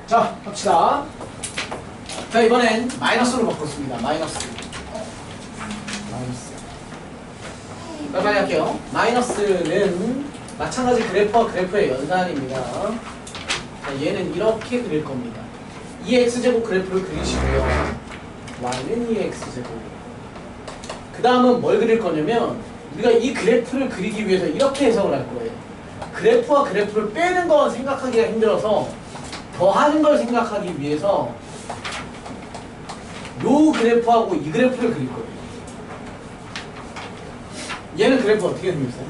자, 합시다. 자, 이번엔 마이너스로 바꿨습니다. 마이너스. 빨리 할게요. 마이너스는 마찬가지 그래프와 그래프의 연산입니다. 자, 얘는 이렇게 그릴 겁니다. 2x제곱 그래프를 그리시고요. y는 2x제곱. 그 다음은 뭘 그릴 거냐면 우리가 이 그래프를 그리기 위해서 이렇게 해석을 할 거예요. 그래프와 그래프를 빼는 건 생각하기가 힘들어서 더하는 걸 생각하기 위해서 요 그래프하고 이 그래프를 그릴 거예요. 얘는 그래프 어떻게 생겼어요?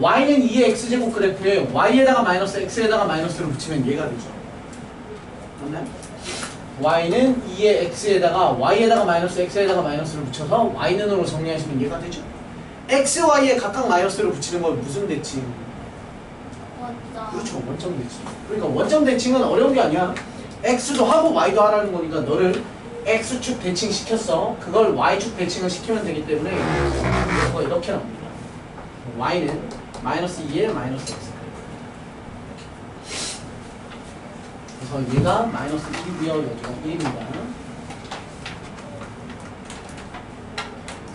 y는 2의 x제곱 그래프에 y에다가 마이너스 x에다가 마이너스를 붙이면 얘가 되죠. 맞나요? y는 2의 x에다가 y에다가 마이너스 x에다가 마이너스를 붙여서 y는으로 정리하시면 얘가 되죠. x, y에 각각 마이너스를 붙이는 건 무슨 대칭? 원점. 그렇죠. 원점 대칭. 그러니까 원점 대칭은 어려운 게 아니야. x도 하고 y도 하라는 거니까 너를 x축 대칭 시켰어. 그걸 y축 대칭을 시키면 되기 때문에 이거 이렇게 나옵니다. y는 마이너스 2에 마이너스 x. 그래서 얘가 마이너스 1이고요. 여기가 1입니다.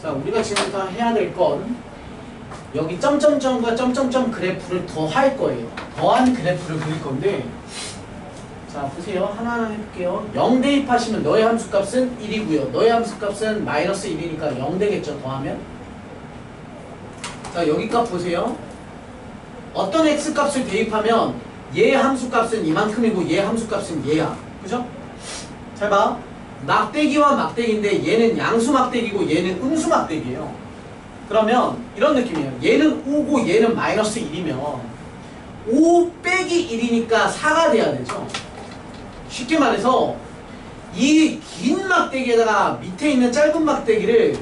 자, 우리가 지금부터 해야 될 건 여기 점점점과 점점점 그래프를 더할 거예요. 더한 그래프를 그릴 건데 자, 보세요. 하나하나 해볼게요. 0 대입하시면 너의 함수값은 1이고요. 너의 함수값은 마이너스 1이니까 0 되겠죠. 더하면. 자, 여기 값 보세요. 어떤 x값을 대입하면 얘 함수값은 이만큼이고 얘 함수값은 얘야. 그죠? 잘 봐. 막대기와 막대기인데 얘는 양수 막대기고 얘는 음수 막대기예요. 그러면 이런 느낌이에요. 얘는 5고 얘는 마이너스 1이면 5 빼기 1이니까 4가 돼야 되죠. 쉽게 말해서 이 긴 막대기에다가 밑에 있는 짧은 막대기를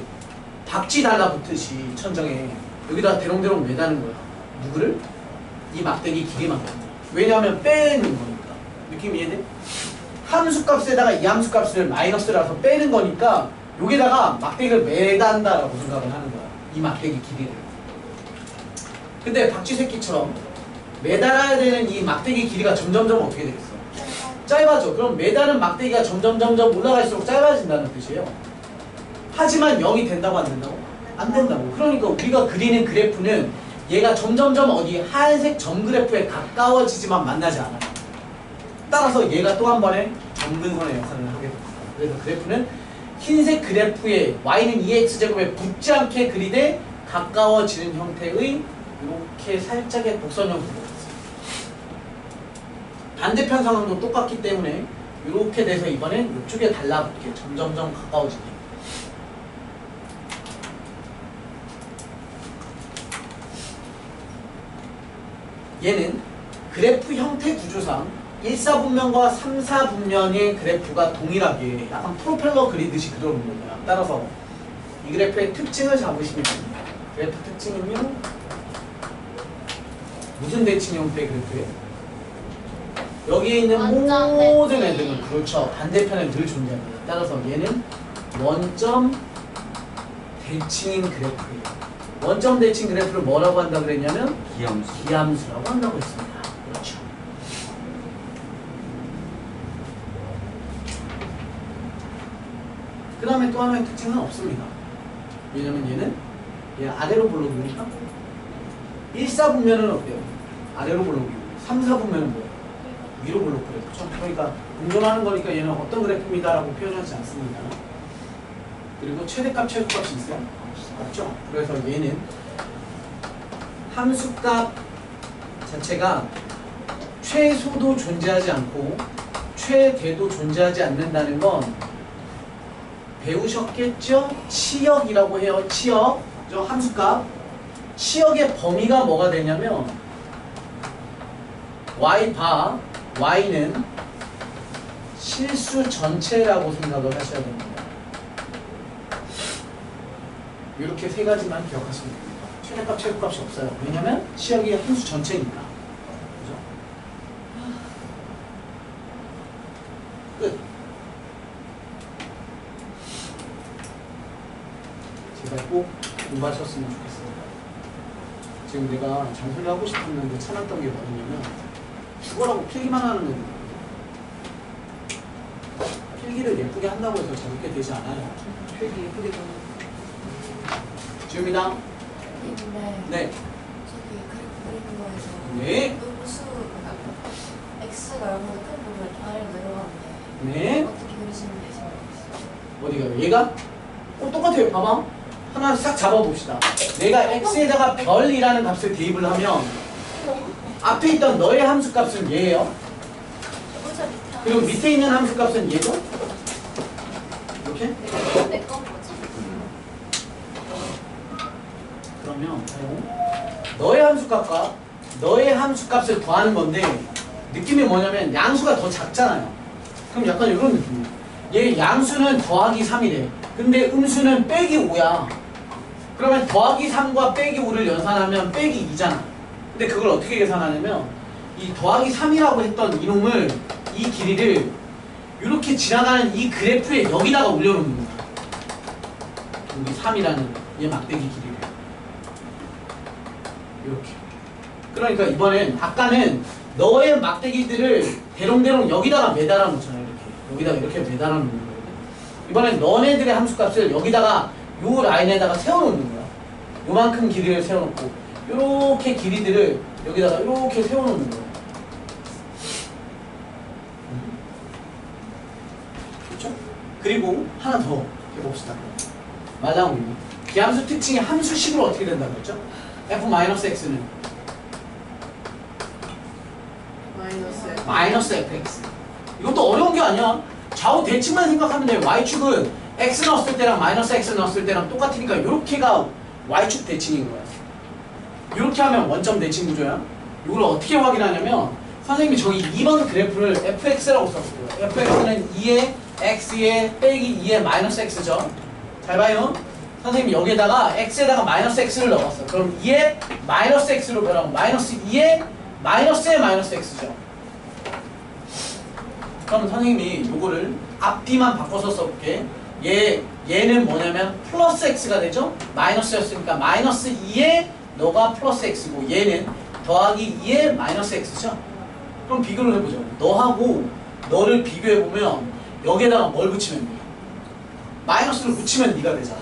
박쥐 달라붙듯이 천정에 여기다 대롱대롱 매다는 거야. 누구를? 이 막대기 길이만큼. 왜냐하면 빼는 거니까. 느낌 이해돼? 함수값에다가 이 함수값을 마이너스라서 빼는 거니까 여기다가 막대기를 매단다라고 생각을 하는 거야. 이 막대기 길이를. 근데 박쥐 새끼처럼 매달아야 되는 이 막대기 길이가 점점점 어떻게 되겠어? 짧아져. 그럼 매달은 막대기가 점점점 올라갈수록 짧아진다는 뜻이에요. 하지만 0이 된다고 안 된다고? 안 된다고. 그러니까 우리가 그리는 그래프는 얘가 점점점 어디 하얀색 점 그래프에 가까워지지만 만나지 않아요. 따라서 얘가 또 한 번의 점근선의 역할을 하게 됩니다. 그래서 그래프는 흰색 그래프에 y는 2x제곱에 붙지 않게 그리되 가까워지는 형태의 이렇게 살짝의 곡선 형태가 있어요. 반대편 상황도 똑같기 때문에 이렇게 돼서 이번엔 이쪽에 달라붙게 점점점 가까워지게. 얘는 그래프 형태 구조상 1사분면과 3사분면의 그래프가 동일하게 약간 프로펠러 그리듯이 그려놓은 거예요. 따라서 이 그래프의 특징을 잡으시면 됩니다. 그래프 특징은요. 무슨 대칭 형태의 그래프예요? 여기에 있는 모든 애들은 그렇죠. 반대편에 늘 존재합니다. 따라서 얘는 원점 대칭인 그래프예요. 원점 대칭 그래프를 뭐라고 한다 그랬냐면 기함수라고 한다고 했습니다. 그렇죠. 그 다음에 또 하나의 특징은 없습니다. 왜냐면 얘는 얘 아래로 볼록이니까 1사분면은 어때요? 아래로 볼록이고 3사분면은 뭐예요? 위로 볼록이에요. 그렇죠? 그러니까 공존하는 거니까 얘는 어떤 그래프입니다 라고 표현하지 않습니다. 그리고 최대값, 최소값이 있어요? 없죠? 그래서 얘는 함수값 자체가 최소도 존재하지 않고 최대도 존재하지 않는다는 건 배우셨겠죠? 치역이라고 해요. 치역. 저 함수값. 치역의 범위가 뭐가 되냐면 y바 y는 실수 전체라고 생각을 하셔야 됩니다. 이렇게 세 가지만 기억하시면 됩니다. 최대값, 최소값이 없어요. 왜냐면 치역이 함수 전체니까. 그죠? 끝. 제발 꼭 공부하셨으면 좋겠습니다. 지금 내가 잔소리 하고 싶었는데 참았던 게 뭐냐면 죽어라고 필기만 하는 거예요. 필기를 예쁘게 한다고 해서 저렇게 되지 않아요. 되게 예쁘게 좀. 지웁니다. 근데 네. 저기 그래프 그리는 거에서 네. 음수 x가 0보다 큰 부분을 아래로 내려가는데 네. 어떻게 그리시는지 잘 모르겠어요. 어디가요? 얘가? 똑같아요. 봐봐. 하나 싹 잡아봅시다. 내가 x에다가 별이라는 값을 대입을 하면 앞에 있던 너의 함수 값은 얘예요. 혼자 밑에 그리고 밑에 있는 함수 값은 얘죠? 이렇게? 내거 뭐지? 그러면 너의 함수 값과 너의 함수 값을 더하는 건데 느낌이 뭐냐면 양수가 더 작잖아요. 그럼 약간 이런 느낌이에요. 얘 양수는 더하기 3이래. 근데 음수는 빼기 5야. 그러면 더하기 3과 빼기 5를 연산하면 빼기 2잖아. 근데 그걸 어떻게 계산하냐면 이 더하기 3이라고 했던 이놈을 이 길이를 이렇게 지나가는 이 그래프에 여기다가 올려놓는 거야. 여기 3이라는 얘 막대기 길이를 이렇게. 그러니까 이번엔 아까는 너의 막대기들을 대롱대롱 여기다가 매달아 놓잖아요. 이렇게 여기다가 이렇게 매달아 놓는 거예요. 이번엔 너네들의 함수값을 여기다가 요 라인에다가 세워놓는 거야. 요만큼 길이를 세워놓고 요렇게 길이들을 여기다가 요렇게 세워놓는 거야. 그렇죠? 그리고 하나 더 해봅시다. 말랑우리 기함수 특징이 함수식으로 어떻게 된다고 했죠? f-x는 마이너스. 마이너스 fx. 이것도 어려운 게 아니야. 좌우 대칭만 생각하면 돼. y축은 x 넣었을 때랑 마이너스 x 넣었을 때랑 똑같으니까 이렇게가 y축 대칭인 거야. 이렇게 하면 원점 대칭 구조야. 이걸 어떻게 확인하냐면 선생님이 저기 2번 그래프를 fx라고 썼어요. fx는 2의 x의 빼기 2의 마이너스 x죠. 잘 봐요. 선생님이 여기에다가 x에다가 마이너스 x를 넣었어. 그럼 2의 마이너스 x로 변하고 마이너스 2의 마이너스의 마이너스 x죠. 그럼 선생님이 요거를 앞뒤만 바꿔서 써볼게. 얘는 뭐냐면 플러스 x가 되죠? 마이너스였으니까 마이너스 2에 너가 플러스 x고 얘는 더하기 2에 마이너스 x죠? 그럼 비교를 해보죠. 너하고 너를 비교해보면 여기에다가 뭘 붙이면 돼? 마이너스를 붙이면 네가 되잖아.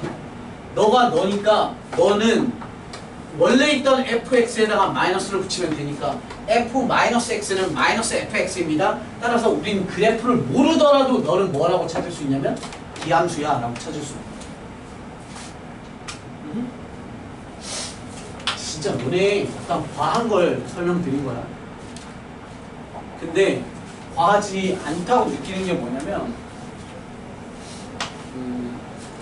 너가 너니까 너는 원래 있던 fx에다가 마이너스를 붙이면 되니까 f-x는 마이너스 fx입니다. 따라서 우린 그래프를 모르더라도 너는 뭐라고 찾을 수 있냐면 기함수야 라고 찾을 수 있는 거야. 진짜 너네 약간 과한 걸 설명드린 거야. 근데 과하지 않다고 느끼는 게 뭐냐면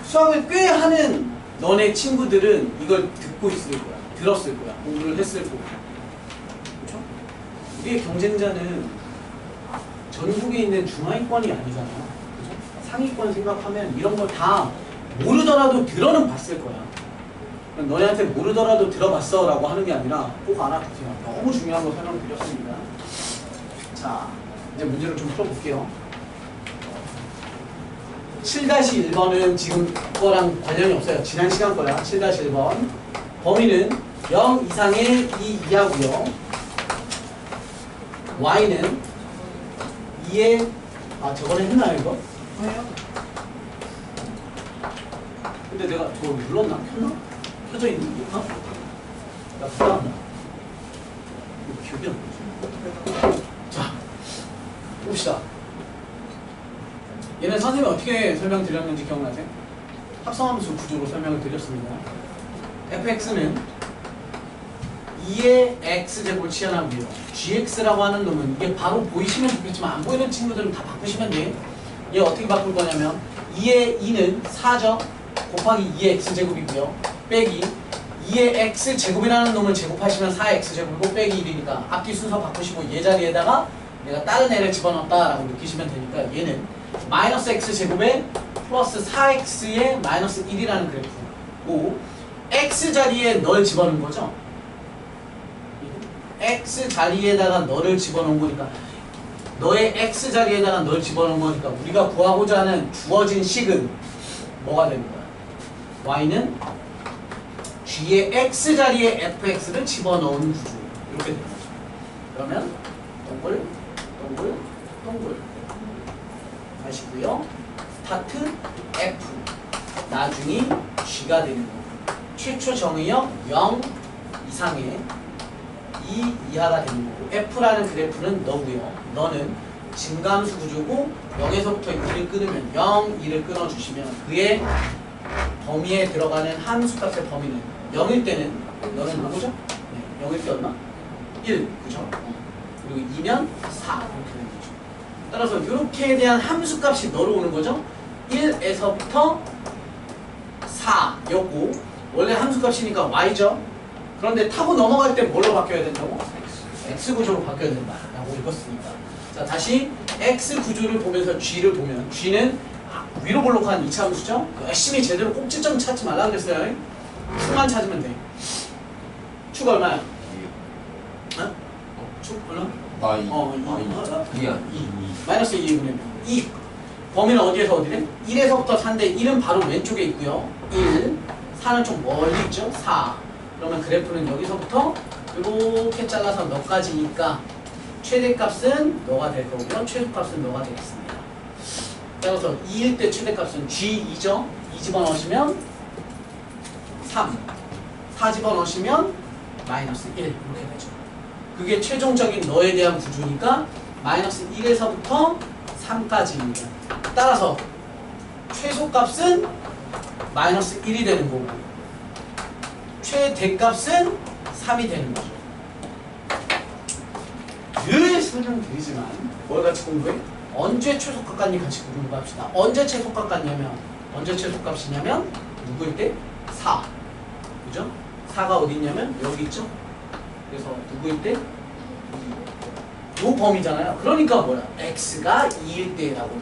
수학을 꽤 하는 너네 친구들은 이걸 듣고 있을 거야. 들었을 거야. 공부를 했을 거야. 그렇죠? 우리의 경쟁자는 전국에 있는 중하위권이 아니잖아. 그렇죠? 상위권 생각하면 이런 거 다 모르더라도 들어는 봤을 거야. 너네한테 모르더라도 들어봤어 라고 하는 게 아니라 꼭 알아두세요. 너무 중요한 거 설명드렸습니다. 자, 이제 문제를 좀 풀어볼게요. 7-1번은 지금 거랑 관련이 없어요. 지난 시간 거야. 7-1번. 범위는 0 이상의 2 이하고요. y는 2의 저번에 했나요 이거? 왜요? 근데 내가 저거 눌렀나? 켰나? 켜져 있는 거? 나 불안하다. 이거 기억이 안 나지? 자, 봅시다. 얘는 선생님이 어떻게 설명드렸는지 기억나세요? 합성함수 구조로 설명을 드렸습니다. fx는 2의 x제곱을 치환하고요. gx라고 하는 놈은 이게 바로 보이시면 좋겠지만 안 보이는 친구들은 다 바꾸시면 돼. 얘 어떻게 바꿀 거냐면 2의 2는 4죠. 곱하기 2의 x제곱이고요. 빼기 2의 x제곱이라는 놈을 제곱하시면 4의 x제곱이고 빼기 1이니까 앞뒤 순서 바꾸시고 얘 자리에다가 내가 다른 애를 집어넣었다라고 느끼시면 되니까 얘는 마이너스 x제곱에 플러스 4x의 마이너스 1이라는 그래프고 x 자리에 널 집어넣은 거죠. x 자리에다가 너를 집어넣은 거니까 너의 x 자리에다가 널 집어넣은 거니까 우리가 구하고자 하는 주어진 식은 뭐가 되는 거야? y는 g의 x 자리에 fx를 집어넣은 구조 이렇게 되는 거죠. 그러면 동글 동글 동글 하시고요. 2가 되는 거. 최초 정의역 0 이상의 2 이하가 되는 거고 F라는 그래프는 너고요. 너는 증가함수 구조고 0에서부터 2를 끊으면 0, 2를 끊어주시면 그의 범위에 들어가는 함수값의 범위는 0일 때는 너는 누구죠? 네, 0일 때였나? 1, 그죠? 그리고 2면 4 이렇게 되는 거죠. 따라서 이렇게에 대한 함수값이 너로 오는 거죠? 1에서부터 4였고 원래 함수값이니까 y죠? 그런데 타고 넘어갈 때 뭘로 바뀌어야 된다고? x 구조로 바뀌어야 된다라고 읽었으니까 자 다시 x 구조를 보면서 g를 보면 g는 위로 볼록한 2차 함수죠? 열심히 제대로 꼭지점 찾지 말라 그랬어요. 축만 찾으면 돼. 축 얼마야? 축 얼마? 마이너스 2분의 2. 범위는 어디에서 어디래? 1에서부터 4인데 1은 바로 왼쪽에 있고요. 1, 4는 좀 멀리 있죠? 4. 그러면 그래프는 여기서부터 이렇게 잘라서 너까지니까 최대값은 너가 될 거고요. 최소값은 너가 되겠습니다. 따라서 2일 때 최대값은 G2죠? 2 집어넣으시면 3. 4 집어넣으시면 마이너스 1 이렇게 되죠. 그게 최종적인 너에 대한 구조니까 마이너스 1에서부터 3까지입니다. 따라서 최소값은 마이너스 1이 되는 거고 최대값은 3이 되는 거죠. 늘 설명드리지만 뭘 같이 공부해? 언제 최소값 같니 같이 공부합시다. 언제 최소값 같냐면 언제 최소값이냐면 누구일 때? 4. 그죠? 4가 어디 있냐면 여기 있죠? 그래서 누구일 때? 요 범위잖아요. 그러니까 뭐야? x가 2일 때라고.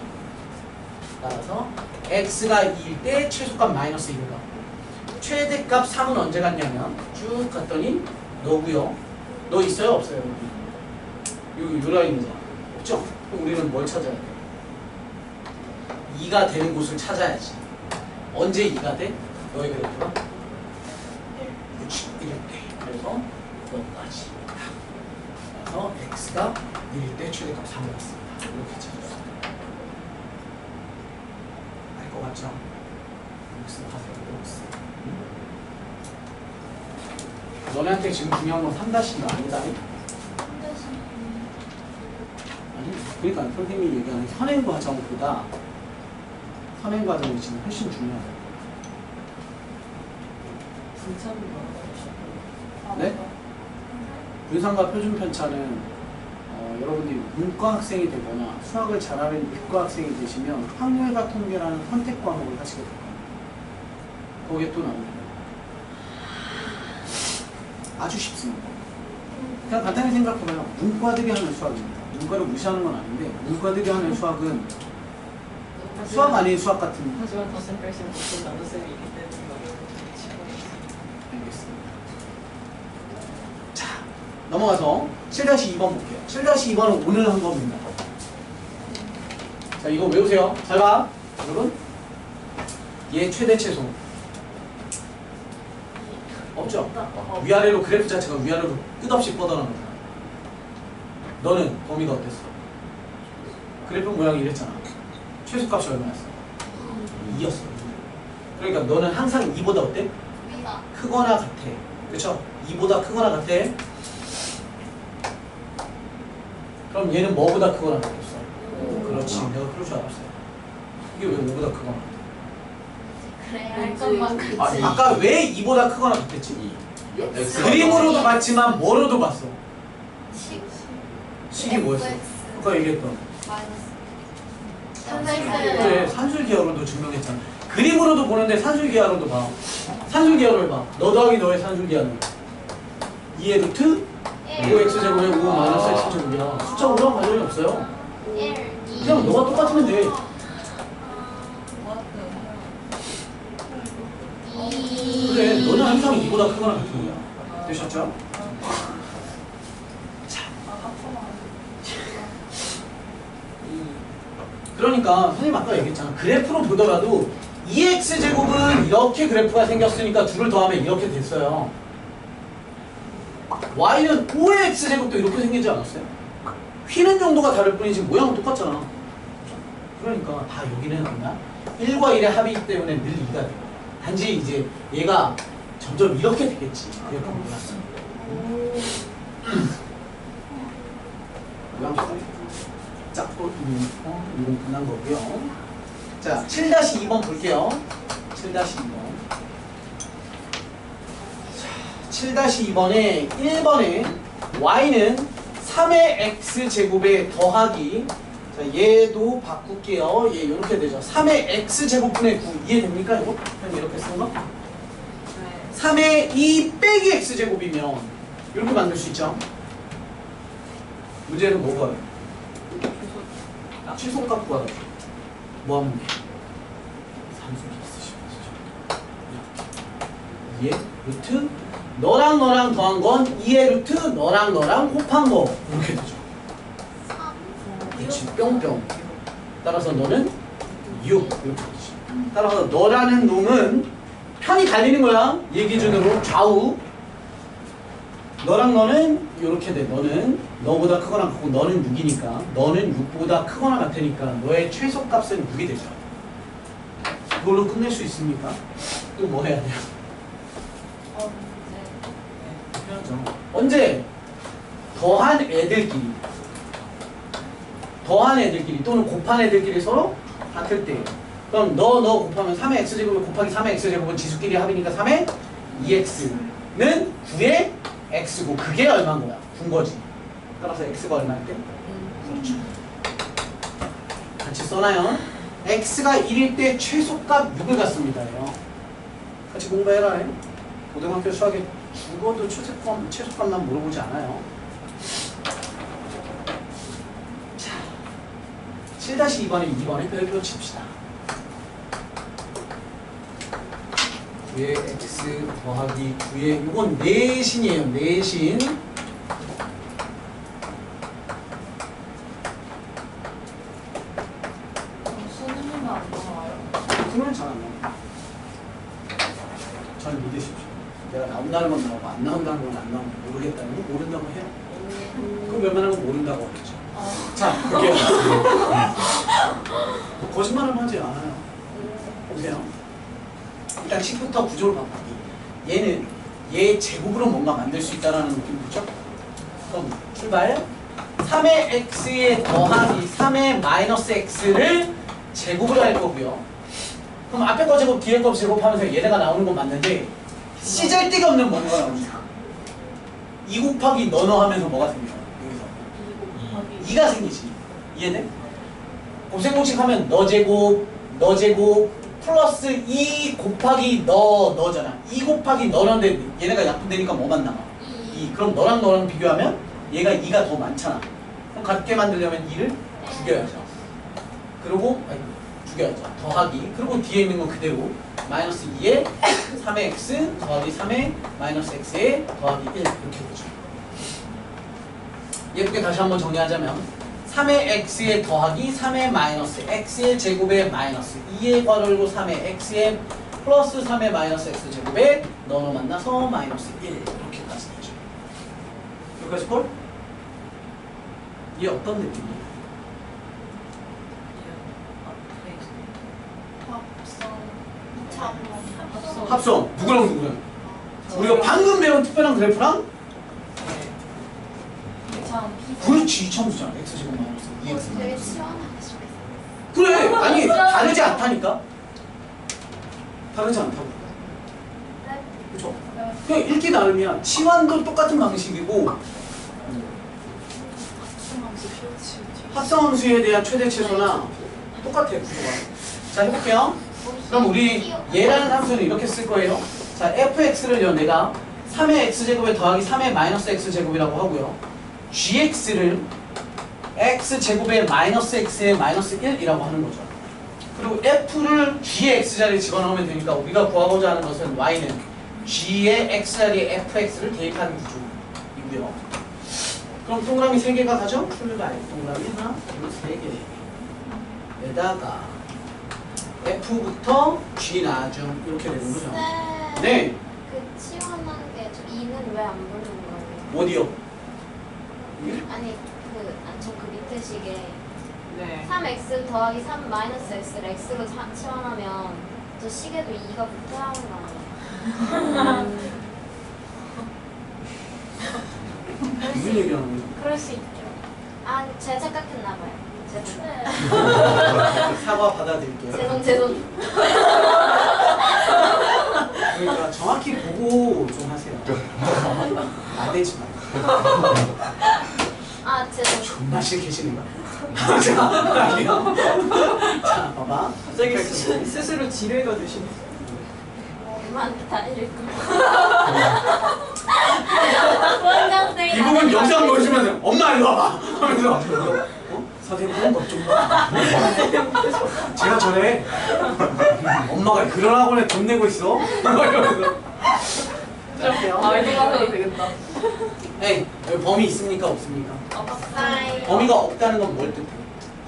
따라서 x가 2일 때 최소값 마이너스 1가 최대값 3은 언제 갔냐면 쭉 갔더니 너고요. 너 있어요? 없어요? 여기 요 라인이잖아. 없죠? 그럼 우리는 뭘 찾아야 돼? 2가 되는 곳을 찾아야지. 언제 2가 돼? 너의 그래프가 1일 때. 그래서 너까지. 그래서 x가 1일 때 최대값 3을 갔습니다. 이렇게 찾았어요. 알 것 같죠? x 가세요. x. 너네한테 지금 중요한 건 3-인가 아니다? 아니, 그러니까 선생님이 얘기하는 현행 과정보다 선행 과정이 지금 훨씬 중요하다. 네? 분산과 표준 편차는 여러분들이 문과 학생이 되거나 수학을 잘하는 이과 학생이 되시면 확률과 통계라는 선택 과목을 하시게 될 겁니다. 거기에 또 나옵니다. 아주 쉽습니다. 그냥 간단히 생각해봐요. 문과들이 하는 수학입니다. 문과를 무시하는 건 아닌데 문과들이 하는 수학은 수학 아닌 수학 같은. 하지만 더 생각하시면 보통 나눗셈이 있기 때문에 알겠습니다. 자, 넘어가서 7-2번 볼게요. 7-2번은 오늘 한 겁니다. 자, 이거 외우세요. 잘 봐. 여러분. 얘 최대 최소. 없죠? 위아래로 그래프 자체가 위아래로 끝없이 뻗어나가잖아. 너는 범위가 어땠어? 그래프 모양이 이랬잖아. 최소값이 얼마였어? 2였어. 그러니까 너는 항상 2보다 어때? 크거나 같아. 그렇죠? 2보다 크거나 같아. 그럼 얘는 뭐보다 크거나 같겠어? 그렇지. 내가 그럴 줄 알았어요. 이게 왜 5보다 크거나 같아? 그래야 할 것만 같지. 아까 왜 2보다 크거나 같았지? 그림으로도 봤지만 뭐로도 봤어? 식이 뭐였어? 아까 얘기했던 그래, 산술기하로도 증명했잖아. 그림으로도 보는데 산술기하로도 봐. 산술기하로 해봐. 너 더하기 너의 산술기하로 2의 루트 5x제곱에 5 마이너스 x제곱이야. 숫자 올라간 과정이 없어요. 그냥 너가 똑같으면 돼. 그래, 너는 항상 2보다 크거나 같은 거야. 되셨죠? 자. 그러니까 선생님 아까 얘기했잖아. 그래프로 보더라도 2x제곱은 이렇게 그래프가 생겼으니까 둘을 더하면 이렇게 됐어요. y는 5의 x제곱도 이렇게 생기지 않았어요? 휘는 정도가 다를 뿐이지 모양은 똑같잖아. 그러니까 다 여기는 그냥 1과 1의 합이기 때문에 늘 2가 돼요. 단지 이제 얘가 점점 이렇게 되겠지. 이렇게 몰랐어. 자, 이건 끝난 거고요. 자, 7-2번 볼게요. 7-2번. 7-2번에 1번에 y는 3의 x제곱에 더하기. 자, 얘도 바꿀게요. 얘 이렇게 되죠. 3의 x제곱분의 9 이해됩니까? 이거? 그냥 이렇게 쓴 거? 3의 2 빼기 x제곱이면 이렇게 만들 수 있죠. 문제는 뭐가요? 최소값 구하라. 뭐 하면 돼? 산수 쓰시면 되죠. 2의 루트 너랑 너랑 더한 건 2의 루트 너랑 너랑 곱한 거 이렇게 되죠. 그렇지. 뿅뿅. 따라서 너는 6 이렇게 되지. 따라서 너라는 놈은 편이 갈리는 거야. 얘 기준으로 좌우. 너랑 너는 이렇게 돼. 너는 너보다 크거나 같고 너는 6이니까 너는 6보다 크거나 같으니까 너의 최소값은 6이 되죠. 이걸로 끝낼 수 있습니까? 또 뭐 해야 돼요? 해야죠. 언제? 더한 애들끼리 또는 곱한 애들끼리 서로 같을 때. 그럼 너 곱하면 3의 x제곱을 곱하기 3의 x제곱은 지수끼리 합이니까 3의 2x는 9의 x고 그게 얼마인 거야? 9인 거지. 따라서 x가 얼마일 때? 그렇죠. 같이 써놔요. x가 1일 때 최소값 6을 갖습니다. 같이 공부해라. 고등학교 수학에 죽어도 최소값만 물어보지 않아요. 자, 7-2번에 2번에 별표 칩시다. 9의 x 더하기 9의 이건 내신이에요. 내신. 수능은 안 나와요? 수능은 잘 안 나와요. 잘 믿으십시오. 내가 나온다는 건 나오고 안 나온다는 건 안 나오고 모르겠다는 건 모른다고 해요. 그럼 웬만하면 모른다고 하겠죠. 자, 볼게요. 거짓말을 하지 않아요. 보세요. 일단 10부터 구조를 바꾸기. 얘는 얘 제곱으로 뭔가 만들 수 있다는 느낌이죠. 그럼 출발. 3의 x에 더하기 3의 마이너스 x를 제곱으로 할 거고요. 그럼 앞에 거 제곱 뒤에 거 제곱하면서 얘네가 나오는 건 맞는데 시잘데가 없는 뭔가 나옵니다. 2 곱하기 너너 하면서 뭐가 생겨요? 여기서 2가 생기지. 이해돼? 곱셈공식 하면 너 제곱 플러스 2 곱하기 너잖아. 2 곱하기 너는데 얘네가 약분되니까 뭐만 남아? 2. 그럼 너랑 비교하면 얘가 2가 더 많잖아. 그럼 같게 만들려면 2를 죽여야죠. 그리고 죽여야죠. 더하기. 그리고 뒤에 있는 건 그대로 마이너스 2에 3의 x 더하기 3의 마이너스 x에 더하기 1 이렇게 되죠. 예쁘게 다시 한번 정리하자면 3의 x에 더하기 3의 마이너스 x의 제곱에 마이너스 2의 괄호열고 3의 x에 플러스 3의 마이너스 x 제곱에 너로 만나서 마이너스 1 이렇게까지 되죠. 여기까지 볼? 이게 어떤 느낌이에요? 합성. 누구랑? 우리가 방금 배운 특별한 그래프랑 그렇지. 이참수잖아. x제곱 마이너스 2x 되게 마이너스. 시원하게 좋겠어. 그래. 아니 다르지 않다니까. 다르지 않다고. 네? 그렇죠? 그냥 읽기 나름이야. 치환도 똑같은 방식이고 합성함수에 대한 최대 최소나 똑같아 구조가. 자 해볼게요. 그럼 우리 얘라는 함수는 이렇게 쓸 거예요. 자 fx를요 내가 3의 x제곱에 더하기 3의 마이너스 x제곱이라고 하고요. gx를 x제곱에 마이너스 x에 마이너스 1이라고 하는 거죠. 그리고 f를 g의 x자리에 집어넣으면 되니까 우리가 구하고자 하는 것은 y는 g의 x자리에 fx를 대입하는 구조이고요. 그럼 동그라미 3개가 가죠? 출발. 동그라미 하나, 둘, 3개. 에다가 f부터 g 나중 이렇게 되는 거죠. 네. 그 치환한 게 2는 왜 안 보는 거예요? 어디요? 아니 그 밑에 식에 네. 3x 더하기 3 마이너스 x를 x로 치환하면 저 시계도 2가 붙어야 하는 거 아니에요? 무슨 얘기하는 거야? 그럴 수 있죠. 아, 제가 착각했나 봐요. 제 사과 받아드릴게요. 제 돈. 그러니까 정확히 보고 좀 하세요. 나대지 마. 아, 제 돈. 존나 싫게시는 거야. 자, 아니요. 자, 봐봐. 갑자기 스스로 지뢰가 되시네. 엄마한테 다 해줄 거. 원장쌤이 이 부분 영상 보여주면 엄마 일로 와봐 하면서 선생님 그런 것좀 봐. 제가 전에 엄마가 그런 학원에 돈 내고 있어 이러면서 아이디 가도 되겠다. 에이 여기 범위 있습니까 없습니까? 없어요. 범위가 없다는 건 뭘 뜻해?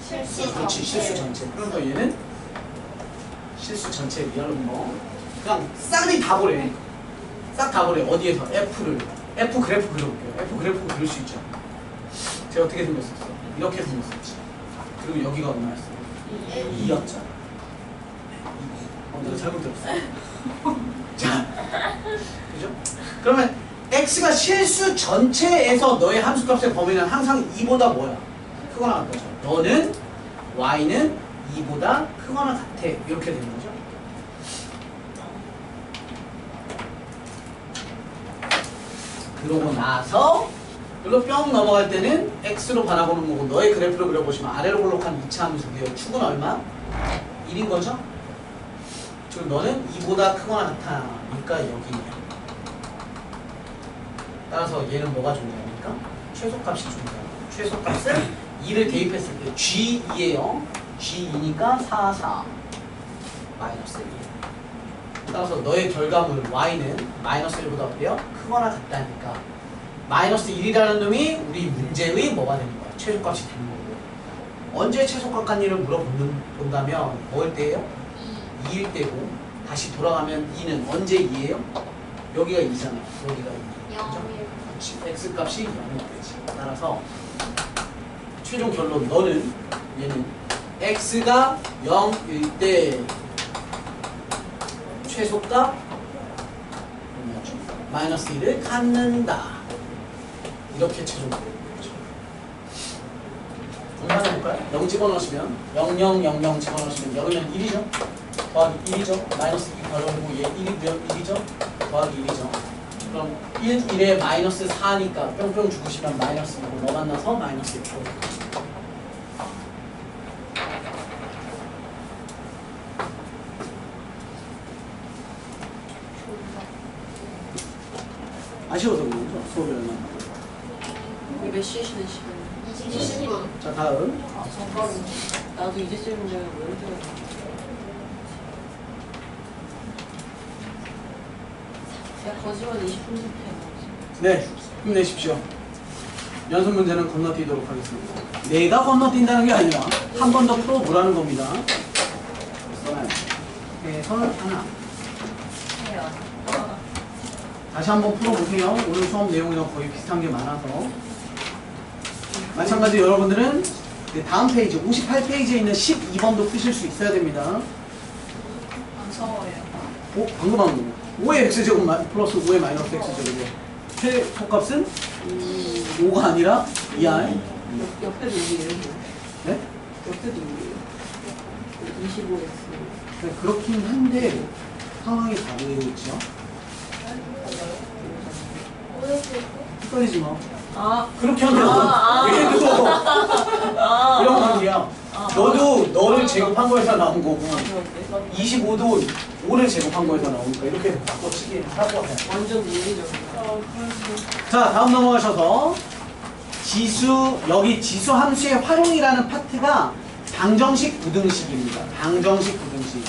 실시 그렇지 실수 전체. 그래서 얘는 실수 전체 리얼은 뭐 그냥 싹이 다 보래. 싹 다 보래. 어디에서? F 그래프 그려볼게요. F 그래프 그릴 수 있죠. 제가 어떻게 생겼었어? 이렇게 생겼었지. 그리고 여기가 얼마였어? 2였잖아. 내가 잘못 들었어. 자, 그죠? 그러면 x가 실수 전체에서 너의 함수값의 범위는 항상 2보다 뭐야? 크거나 같다죠. 너는 y는 2보다 크거나 같아. 이렇게 되는 거죠. 그러고 나서 여기로 뿅 넘어갈 때는 x로 바라보는 거고 너의 그래프를 그려보시면 아래로 볼록한 2차 함수고요. 축은 얼마? 1인 거죠? 즉 너는 2보다 크거나 같아. 그러니까 여기네요. 따라서 얘는 뭐가 존재합니까? 최소값이 존재합니다. 최소값을 2를 대입했을 때 G2예요. G2니까 4, 4 마이너스 1. 따라서 너의 결과물 y는 마이너스 1보다 어때요? 크거나 같다니까 마이너스 1이라는 놈이 우리 문제의 뭐가 되는 거야? 최소값이 되는 거고 언제 최소값 같니를 물어본다면 뭐일 때예요? 2일 때고 다시 돌아가면 2는 언제 2예요? 여기가 2잖아. 여기가 2. 그렇지. x값이 0이 되지. 따라서 최종 결론 너는 얘는 x가 0일 때 최소값 마이너스 1을 갖는다. 이렇게 최종 결론. 정리해볼까요? 0 집어넣으시면 0, 0, 0, 0 집어넣으시면 여기는 1이죠. 더하기 1이죠. 마이너스 2 괄호고 얘 1이고요. 1이죠. 더하기 1이죠. 그럼 1, 1에 마이너스 4니까 뿅뿅 죽으시면 마이너스 2고 너 만나서 마이너스 1. 아쉬워서 그런 거죠? 수업이 얼마나. 우리 몇 시에 쉬는 시간? 20분. 자 다음 아, 잠깐만. 나도 이제쯤이면 왜 이렇게 야, 거짓말 20분 해. 네 힘내십시오. 연습 문제는 건너뛰도록 하겠습니다. 내가 건너뛴다는 게 아니라 한 번 더 풀어보라는 겁니다. 선 하나 해요. 다시 한번 풀어보세요. 오늘 수업 내용이랑 거의 비슷한 게 많아서 마찬가지로 여러분들은 다음 페이지 58페이지에 있는 12번도 푸실 수 있어야 됩니다. 무서워요. 방금 한 거. 5의 x제곱 플러스 5의 마이너스 x제곱이요. 최소값은 5가 아니라 2r. 옆에도 2예요. 네? 옆에도 2예요. 25x. 네, 그렇긴 한데 상황이 다르죠. 헷갈리지 마. 아, 그렇게 하면 얘도 이런 관계야. 너도 너를 제곱한 거에서 나온 거고 그런데? 25도 5를 제곱한 거에서 나오니까 이렇게 바꿔치기 하고 해요. 완전 논리적이야. 자 다음 넘어가셔서 지수 여기 지수 함수의 활용이라는 파트가 방정식 부등식입니다. 방정식 부등식.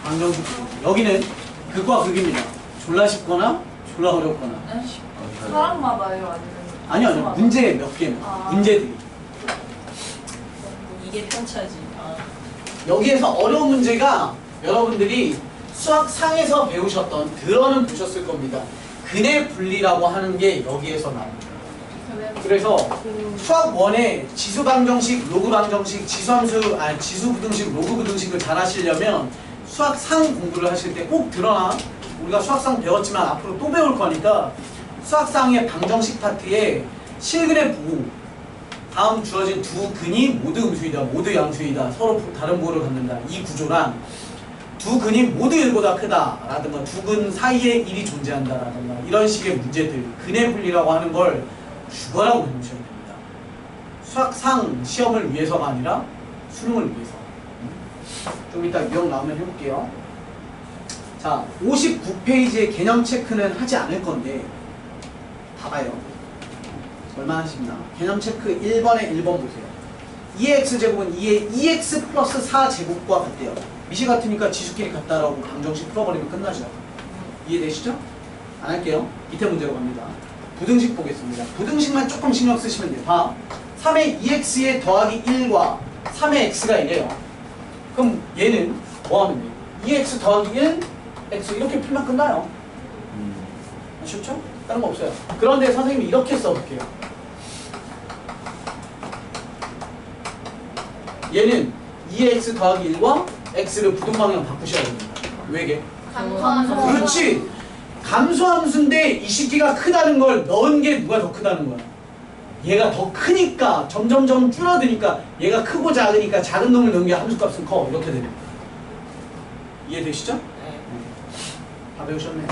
방정식 부등식. 여기는 극과 극입니다. 졸라 쉽거나 졸라 어렵거나. 사랑마다요 아니면? 아니요 문제 몇 개는 문제들이. 이게 편차지. 아. 여기에서 어려운 문제가 여러분들이 수학상에서 배우셨던 들어는 보셨을 겁니다. 근의 분리라고 하는 게 여기에서 나옵니다. 그래서 수학 1에 지수 방정식, 로그 방정식, 지수 함수, 지수 부등식, 로그 부등식을 잘 하시려면 수학상 공부를 하실 때 꼭 드러나. 우리가 수학상 배웠지만 앞으로 또 배울 거니까 수학상의 방정식 파트에 실근의 부호, 다음 주어진 두 근이 모두 음수이다, 모두 양수이다, 서로 다른 부호를 갖는다. 이 구조란 두 근이 모두 1보다 크다라든가 두 근 사이에 1이 존재한다라든가 이런 식의 문제들, 근의 분리라고 하는 걸 주어라고 해놓으시면 됩니다. 수학상 시험을 위해서가 아니라 수능을 위해서. 좀 이따 유형 나오면 해볼게요. 자, 59페이지의 개념 체크는 하지 않을 건데 봐봐요. 얼마나 쉽나. 개념 체크 1번에 1번 보세요. 2x제곱은 2의 2x 플러스 4제곱과 같대요. 미시 같으니까 지수끼리 같다라고 방정식 풀어버리면 끝나죠. 이해되시죠? 안 할게요. 밑에 문제로 갑니다. 부등식 보겠습니다. 부등식만 조금 신경 쓰시면 돼요. 봐. 3의 2x에 더하기 1과 3의 x가 1이에요. 그럼 얘는 뭐 하면 돼요? 2x 더하기 1, x 이렇게 풀면 끝나요. 아셨죠? 다른 거 없어요. 그런데 선생님이 이렇게 써볼게요. 얘는 2x 더하기 1과 x를 부등방향 바꾸셔야 됩니다. 왜게? 감소함수. 그렇지! 감소함수인데 이 식기가 크다는 걸 넣은 게 누가 더 크다는 거야? 얘가 더 크니까 점점점 줄어드니까 얘가 크고 작으니까 작은 놈을 넣은 게 함수값은 커. 이렇게 됩니다. 이해되시죠? 네. 다 배우셨네.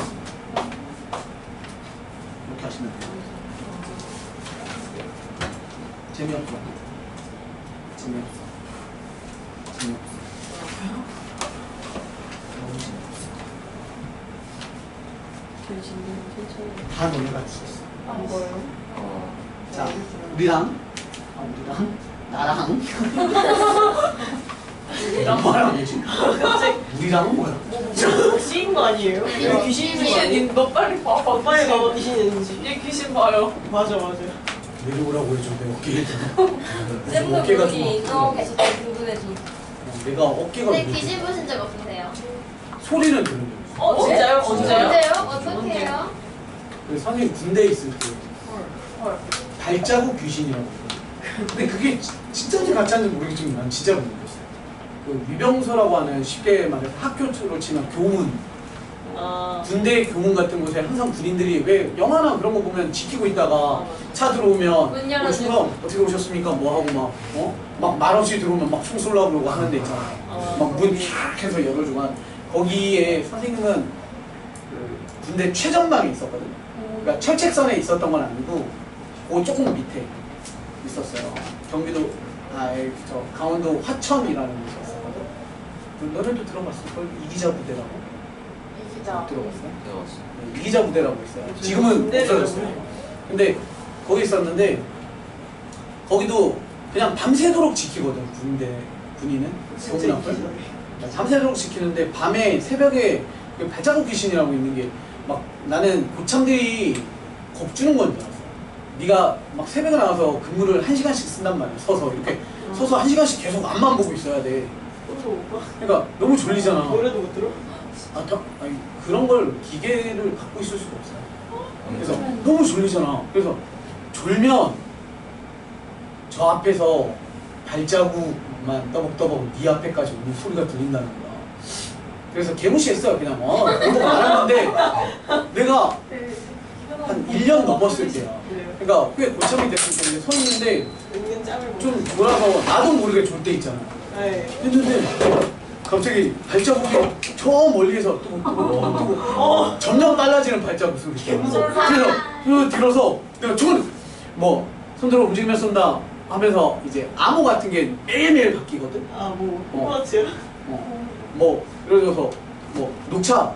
이렇게 하시면 돼요. 재미없어. 재미없어. 재미없어. 너무 재미없어. 교수님 천천히. 다 너네가 할 수 있어. 이거요? 자, 우리랑 나랑 우리랑 뭐랑 뭐지? 우리랑은 뭐야? 씌인 거 아니에요? 이거 귀신인 거 귀신. 아니에요? 너 빨리 봐봐. 빨리 가봐 귀신인지. 얘 귀신 봐요. 맞아 맞아. 내려오라고 해줘. 내 어깨에 들어. 쌤도 어깨가 거기 좀 인정하고 계실 때 궁금해서. 내가 어깨가 근데 좀 귀신 보신 적 없으세요? 소리는 들은 적 있어. 진짜요? 진짜요? 언제요? 어떻게 해요? 그래서 선생님 군대에 있을 때 헐. 발자국 귀신이라고 있거든. 근데 그게 진짜인지 가짜인지 모르겠지만 난 진짜 모르겠어요. 그 위병소라고 하는 쉽게 말해서 학교로 치면 교문, 아. 군대 교문 같은 곳에 항상 군인들이 왜 영화나 그런 거 보면 지키고 있다가 차 들어오면 문 열어주고. 충성 어떻게 오셨습니까? 뭐 하고 막 말없이 들어오면 막 총 쏠라고 그러고 하는 데 있잖아. 막 문 탁 해서 열어주고 거기에 선생님은 그 군대 최전방에 있었거든. 그러니까 철책선에 있었던 건 아니고 그 조금 밑에 있었어요. 경기도 저 강원도 화천이라는 데 있었거든. 너네도 들어봤어? 그걸 이기자 부대라고? 못 들어봤어요? 네, 이기자 부대라고 있어요. 지금은 군대를 없어졌어요. 모르겠어요. 근데 거기 있었는데 거기도 그냥 밤새도록 지키거든. 군인은 진짜 교문 앞을 밤새도록 지키는데 밤에 새벽에 그 발자국 귀신이라고 있는 게 막 나는 고참들이 겁주는 건 줄 알았어. 네가 막 새벽에 나와서 근무를 1시간씩 쓴단 말이야. 서서 이렇게 서서 1시간씩 계속 앞만 보고 있어야 돼. 또 오빠? 그러니까 너무 졸리잖아. 노래도 못 들어? 아니, 그런 걸 기계를 갖고 있을 수가 없어요. 그래서 너무 졸리잖아. 그래서 졸면 저 앞에서 발자국만 떠벅떠벅 네 앞에까지 오는 소리가 들린다는 거야. 그래서 개무시했어요. 그냥 그거 말하는데 내가 한 1년 넘었을 때야. 그러니까 꽤 고참이 됐을 때 서 있는데 은근 짬을 못. 좀 돌아서 나도 모르게 졸 때 있잖아. 네. 했는데 갑자기 발자국이 저 멀리에서 또 점점 빨라지는 발자국 소리. 그래서 들어서 내가 저건 뭐 손들어 움직이면 쏜다 하면서 이제 암호 같은 게 매일매일 바뀌거든. 아뭐 호화지요? 뭐 예를 들어서 뭐 녹차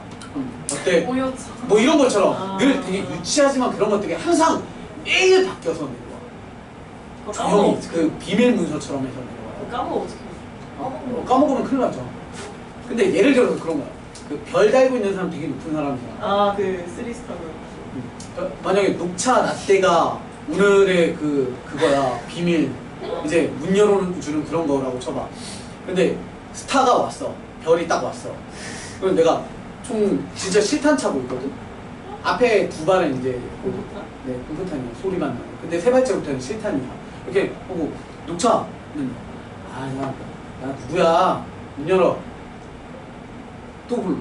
어때? 오였어. 뭐 이런 것처럼 아. 늘 되게 유치하지만 그런 것들이 항상 매일 바뀌어서 내려와. 조용히 그 비밀 문서처럼 해서 내려와요. 까먹어 어떡해. 까먹으면 큰일 나죠. 근데 예를 들어서 그런 거야. 그 별 달고 있는 사람 되게 높은 사람이잖아. 아그 쓰리스타로. 만약에 녹차 라떼가 오늘의 그거야 비밀 이제 문 열어주는 그런 거라고 쳐봐. 근데 스타가 왔어. 별이 딱 왔어. 그럼 내가 총 진짜 실탄 차고 있거든. 앞에 두 발은 이제 공포탄? 네 공포탄이야. 소리만 나고. 근데 세 발째부터는 실탄이야. 이렇게 하고 녹차는 야 누구야 문 열어. 또 불러.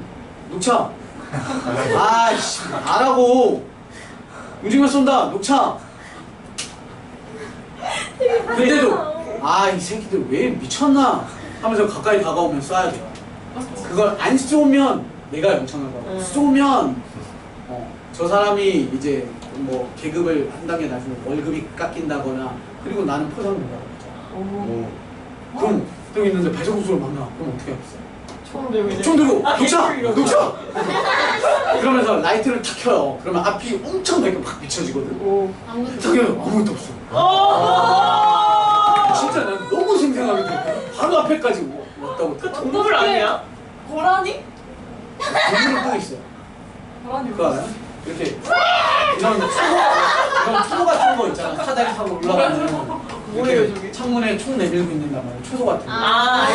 녹차. 아이씨, 나라고. 움직이면 쏜다. 녹차. 근데도 아, 이 새끼들 왜 미쳤나 하면서 가까이 다가오면 쏴야 돼요. 그걸 안 쏘면 내가 영창을 가고 쏘면 저 사람이 이제 뭐 계급을 한 단계 낮으면 월급이 깎인다거나 그리고 나는 포상을 받아요. 그럼 또 있는데 발전소를 만나. 그럼 어떻게 하겠어요? 총 들고 이제 총 들고 아, 녹차! 개꿀 녹차! 그러면서 라이트를 탁 켜요. 그러면 앞이 엄청 밝게 막 비춰지거든. 오. 아무것도 탁 켜요. 아무것도 없어. 진짜 난 너무 생생하게 들었거든. 바로 앞에까지 왔다고. 그 동물 아니야? 고라니? 동물이 또 있어요. 고라니 그거 알아요? 이렇게 이런 초소 같은 거 있잖아. 사다리 타고 올라가는 뭐예요, 이렇게 저게? 창문에 총 내밀고 있는단 말이야. 초소 같은 거. 아,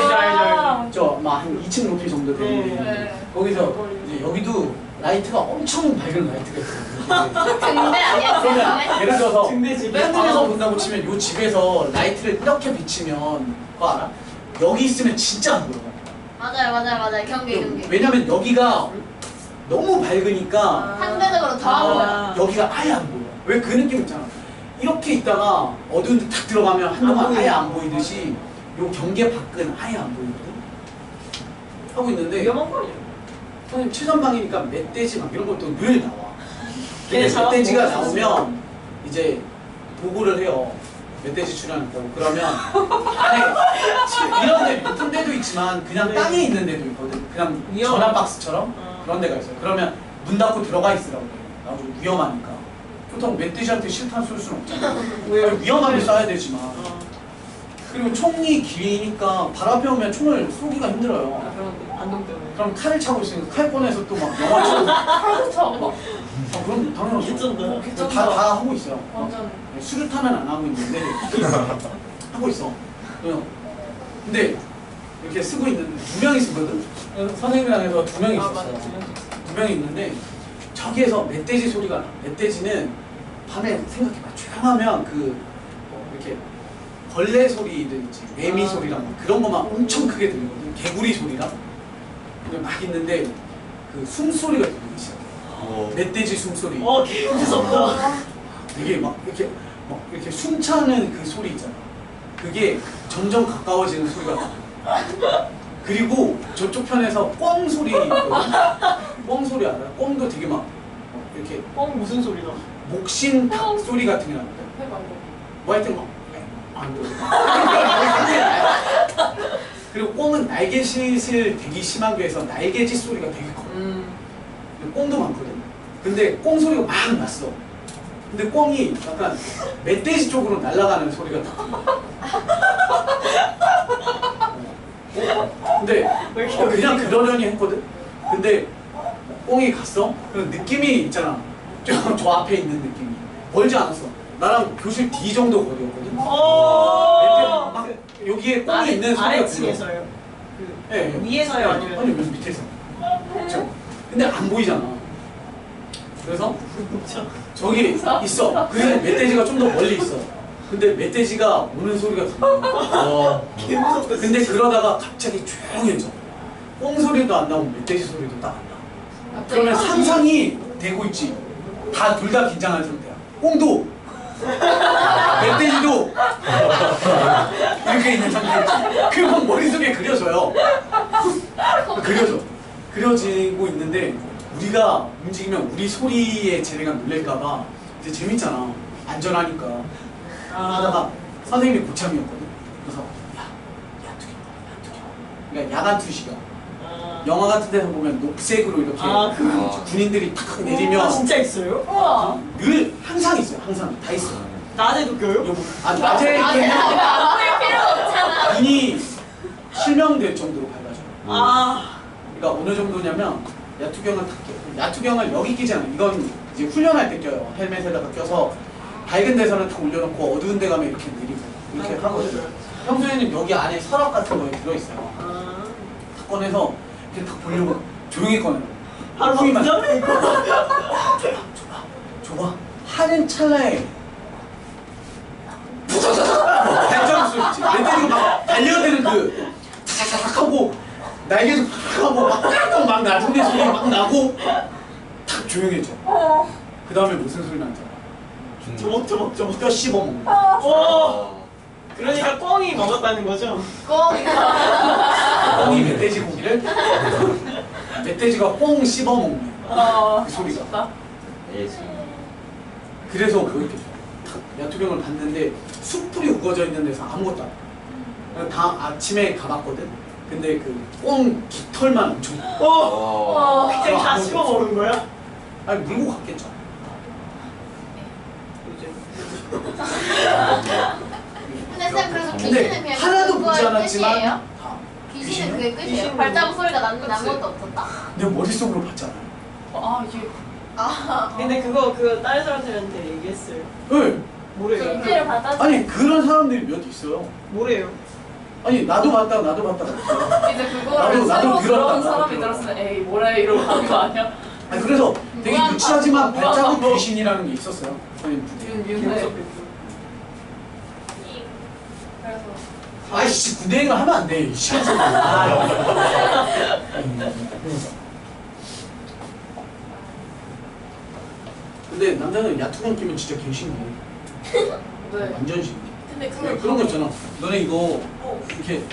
알죠. 저막한 2층 높이 정도 되는데 네. 거기서 이제 여기도 라이트가 엄청 밝은 라이트가 있어요. 근데 아니야. 그러면 예를 들어서 등대집이? 뺑문에서 본다고 치면 요 집에서 라이트를 이렇게 비치면 그거 알아? 여기 있으면 진짜 안 보여. 맞아요. 경계. 왜냐면 여기가 너무 밝으니까 상대적으로 더 안 보여. 여기가 아예 안 보여. 왜 그 느낌 있잖아. 이렇게 있다가 어두운 데 탁 들어가면 한동안 안 아예 안 보이듯이 요 경계 밖은 아예 안 보이거든. 하고 있는데 위험한 거 아니야? 선생님 최전방이니까 멧돼지 막 이런 것도 늘 나와. 근데 걔네 잡아 멧돼지가 먹었어. 나오면 이제 보고를 해요. 멧돼지 출연했다고. 그러면 안에 이런 데 높은 데도 있지만 그냥 네. 땅에 있는 데도 있거든. 그냥 위험한 전화박스처럼 그런 데가 있어요. 그러면 문 닫고 들어가 있으라고 해요. 나도 위험하니까. 보통 멧돼지한테 실탄 쏠 수는 없잖아. 왜요? 위험하게 쏴야 되지만. 어. 그리고 총이 기니까 바로 앞에 오면 총을 쏘기가 힘들어요. 아, 그런데 안동 때문에. 그럼 칼을 차고 있으니까 칼 꺼내서 또 막 영화처럼 칼도 차고. 그럼 당연하죠. 괜찮다. 괜찮다. 다 하고 있어요. 완전. 수류탄은 안 하고 있는데 하고 있어. 근데 이렇게 쓰고 있는데 2명이 쓰거든. 선생님이랑 해서 2명이 아, 있었어요. 맞아. 2명이 있는데 저기에서 멧돼지 소리가 나. 멧돼지는 밤에 생각해봐. 조용하면 이렇게 벌레 소리들 있지. 매미 소리랑 막 그런 거만 엄청 크게 들리거든. 개구리 소리랑. 근데 막 있는데 그 숨소리가 들리기 시작해. 멧돼지 숨소리. 개 무섭다. 되게 막 이렇게 숨차는 그 소리 있잖아. 그게 점점 가까워지는 소리가 나. 그리고 저쪽 편에서 꽝 소리 있거든. 꽝 소리 알아요? 꽝도 되게 막 이렇게 무슨 소리나? 목신 닭 소리 같은 게 나거든. 해봐 이거. 뭐 하여튼 안 들어. 그리고 꽝은 날개짓을 되게 심하게 해서 날개짓 소리가 되게 커. 꽁도 많거든. 근데 꽁 소리가 막 났어. 근데 꽁이 약간 멧돼지 쪽으로 날아가는 소리가 나. 근데 왜 이렇게 그냥 그러려니 했거든. 근데 꽁이 갔어. 그 느낌이 있잖아. 저 앞에 있는 느낌이 멀지 않았어. 나랑 교실 D 정도 거리였거든. 막 여기에 꽁이 있는 소리가 들려. 아래층에서요? 예, 예. 위에서요? 아니면? 아니 밑에서. 그쵸? 근데 안 보이잖아. 그래서 저기 있어. 근데 멧돼지가 좀 더 멀리 있어. 근데 멧돼지가 우는 소리가 들려. 개 무섭다. 근데 그러다가 갑자기 조용해져. 꽁 소리도 안 나오고 멧돼지 소리도 딱 안 나. 그러면 상상이 되고 있지. 둘 다 긴장한 상태야. 꽁도 멧돼지도 이렇게 있는 상태지. 그건 머릿속에 그려져요. 그려지고 있는데 우리가 움직이면 우리 소리에 쟤네가 놀랄까봐 이제 재밌잖아. 안전하니까. 하다가 선생님이 고참이었거든. 그래서 그러니까 야간 투시가 영화 같은 데서 보면 녹색으로 이렇게 군인들이 탁 내리면 진짜 있어요? 우와. 늘 항상 있어요. 항상 다 있어. 낮에도 껴요? 낮에 볼 필요가 없잖아. 눈이 실명될 정도로 밝아져요. 그러니까 어느 정도냐면 야투경을 탁 껴. 야투경을 여기 끼잖아. 이건 이제 훈련할 때 껴요. 헬멧에다가 껴서 밝은 데서는 탁 올려놓고 어두운 데 가면 이렇게 내리고 이렇게 하거든요. 평소에는 여기 안에 서랍 같은 거에 들어있어요. 탁 꺼내서 이렇게 탁 보려고 조용히 꺼내요. 바로 후이만 부담해 이거. 줘봐 하는 찰나에 발자국 소리 있지. 멧돼지가 막 달려드는 그 타닥타닥 하고 날개도 팍 하고 막 깍깍 막 나중에 소리 막 나고 탁 조용해져. 그 다음에 무슨 소리 나는 줄 알아? 저벅 뼈 씹어먹는 거야. 오! 그러니까 꽁이 먹었다는 거죠? 꽁이 멧돼지 고기를 멧돼지가 꽁 씹어먹는 그 소리가. 좋다. 그래서 그렇게 탁 야투병을 봤는데 숯불이 우거져 있는 데서 아무것도 안 해. 다 아침에 가봤거든. 근데 그 꽁 깃털만 엄청. 그냥 다 씹어 먹는 거야? 아니 물고 갔겠죠. 근데 쌤 그래서 근데 귀신은 그냥 하나도 그거의 보지 않았지만 끝이에요? 다. 귀신은 그게 끝이에요? 귀신은 발자국 소리가 났는데 그치. 아무것도 없었다? 내 머릿속으로 봤잖아요. 이게 근데 그거 다른 사람들한테 얘기했어요. 네. 뭐래요? 실제로 받아 아니 그런 사람들이 몇 있어요. 뭐래요? 아니 나도 봤다. 이제 나도 그거를 새로 들었다, 들어온 나도 사람이 들었다. 들었으면 에이 뭐래 이러고 하는 거 아니야? 아니 그래서 되게 무한 유치하지만 반복, 발자국 무한 귀신이라는 게 있었어요. 선생님. 윤세. 그래서 아이씨 군대 얘기를 하면 안 돼. 시간 쓰고. 근데 남자는 야투건 끼면 진짜 개신기해. 네. 완전 신기해. 근데 네, 그런 거 있잖아. 너네 이거 이렇게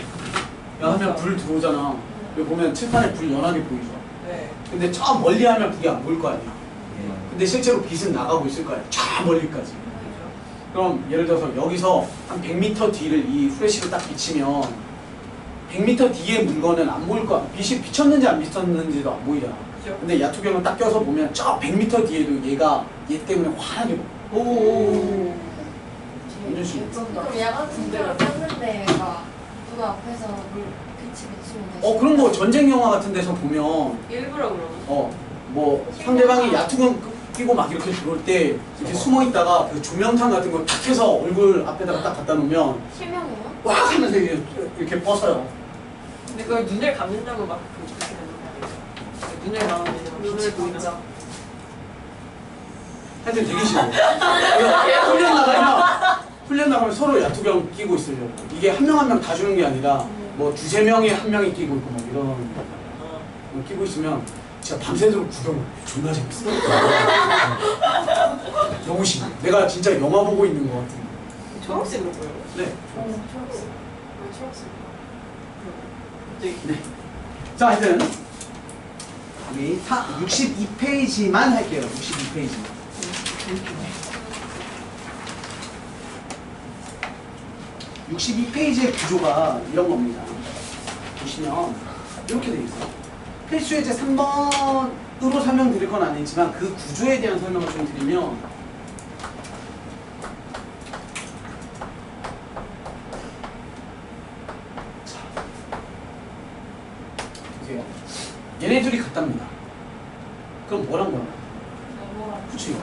하면 불 들어오잖아. 여기 보면 칠판에 불 연하게 보이죠. 네. 근데 저 멀리 하면 불이 안 보일 거 아니야. 근데 실제로 빛은 나가고 있을 거야. 저 멀리까지. 그럼 예를 들어서 여기서 한 100m 뒤를 이 후레쉬로 딱 비치면 100m 뒤에 물건은 안 보일 거야. 빛이 비쳤는지 안 비쳤는지도 안 보이잖아. 그죠. 근데 야투경을 딱 껴서 보면 저 100m 뒤에도 얘 때문에 환하게 보여. 오. 완전 신기해. 그럼 야간 군대를 탔는데 막 누가 앞에서 물 빛이 비치면 다시 그런 거 전쟁 영화 같은 데서 보면 일부러 그러나? 뭐 상대방이 야투경 끼고 막 이렇게 들어올 때 이렇게 숨어 있다가 그 조명탄 같은 거 탁 해서 얼굴 앞에다가 딱 갖다 놓으면 실명이에요? 와 하면서 이렇게 뻗어요. 근데 그걸 눈을 감는다고 막 그렇게 되는 거 아니죠? 눈을 감으면 빛이 보이나? 하여튼 되게 싫어. 훈련 나가면 서로 야투경 끼고 있으려고. 이게 한 명 한 명 다 주는 게 아니라 뭐 두세 명에 한 명이 끼고 있고 막 이런 거 끼고 있으면 진짜 밤새도록 구경을 해. 존나 재밌어. 너무 신기해. 내가 진짜 영화 보고 있는 것 같은. 초록색으로 보여요? 네. 초록색. 왜 초록색? 갑자기 자, 하여튼 우리 62페이지만 할게요. 62페이지. 62페이지의 구조가 이런 겁니다. 보시면 이렇게 되어 있어요. 필수 예제 3번으로 설명드릴 건 아니지만 그 구조에 대한 설명을 좀 드리면 자, 보세요. 얘네 둘이 같답니다. 그럼 뭐랑 뭐랑? 그치?